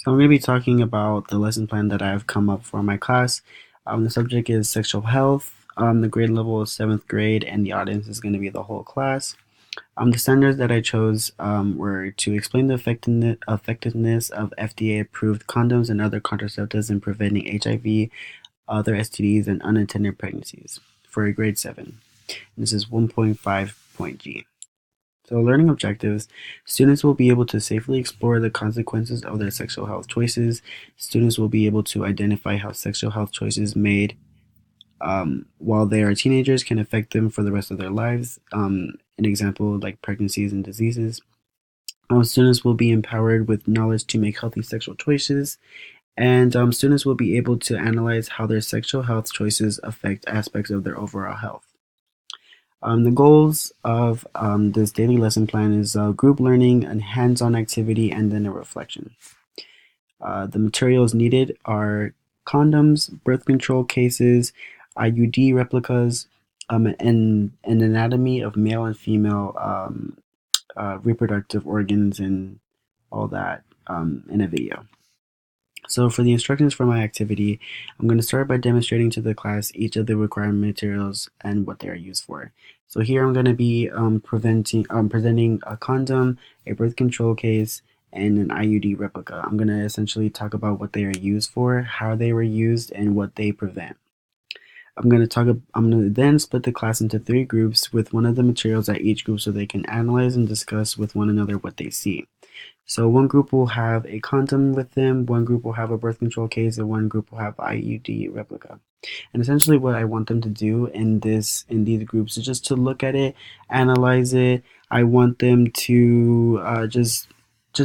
So I'm going to be talking about the lesson plan that I've come up for my class. The subject is sexual health. The grade level is 7th grade, and the audience is going to be the whole class. The standards that I chose were to explain the effectiveness of FDA-approved condoms and other contraceptives in preventing HIV, other STDs, and unintended pregnancies for a grade 7. This is 1.5.g. So, learning objectives, students will be able to safely explore the consequences of their sexual health choices. Students will be able to identify how sexual health choices made while they are teenagers can affect them for the rest of their lives. An example like pregnancies and diseases. Students will be empowered with knowledge to make healthy sexual choices, and students will be able to analyze how their sexual health choices affect aspects of their overall health. The goals of this daily lesson plan is group learning, and hands-on activity, and then a reflection. The materials needed are condoms, birth control cases, IUD replicas, and an anatomy of male and female reproductive organs and all that in a video. So for the instructions for my activity, I'm going to start by demonstrating to the class each of the required materials and what they are used for. So here I'm going to be presenting a condom, a birth control case, and an IUD replica. I'm going to essentially talk about what they are used for, how they were used, and what they prevent. I'm going to then split the class into 3 groups with one of the materials at each group so they can analyze and discuss with one another what they see. So one group will have a condom with them, one group will have a birth control case, and one group will have IUD replica. And essentially what I want them to do in these groups is just to look at it, analyze it. I want them to just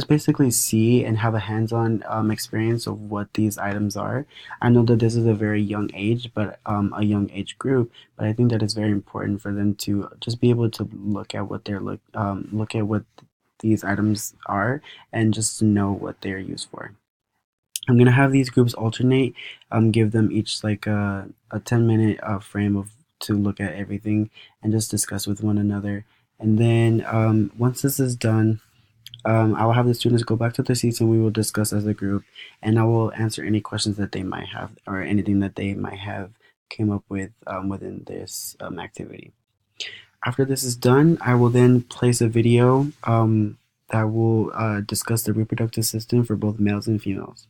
basically see and have a hands-on experience of what these items are. I know that this is a very young age, but a young age group, but I think that it's very important for them to just be able to look at what look at what these items are and just to know what they're used for. I'm gonna have these groups alternate, give them each like a 10-minute frame of to look at everything and just discuss with one another. And then once this is done, I will have the students go back to their seats and we will discuss as a group, and I will answer any questions that they might have or anything that they might have came up with within this activity. After this is done, I will then place a video that will discuss the reproductive system for both males and females.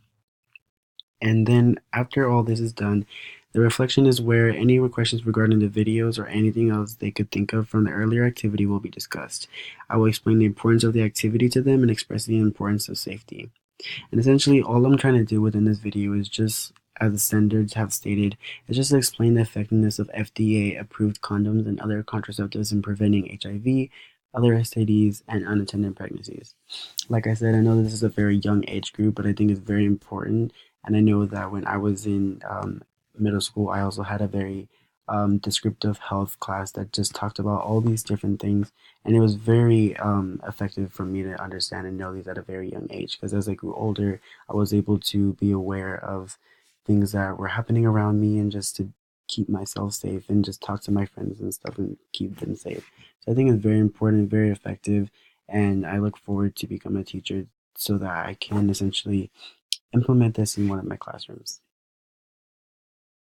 And then after all this is done, the reflection is where any questions regarding the videos or anything else they could think of from the earlier activity will be discussed. I will explain the importance of the activity to them and express the importance of safety. And essentially all I'm trying to do within this video is just, as the standards have stated, is just to explain the effectiveness of FDA approved condoms and other contraceptives in preventing HIV, other STDs, and unintended pregnancies. Like I said, I know this is a very young age group, but I think it's very important. And I know that when I was in middle school, I also had a very descriptive health class that just talked about all these different things. And it was very effective for me to understand and know these at a very young age. Because as I grew older, I was able to be aware of things that were happening around me and just to keep myself safe and just talk to my friends and stuff and keep them safe. So I think it's very important, very effective, and I look forward to become a teacher so that I can essentially implement this in one of my classrooms.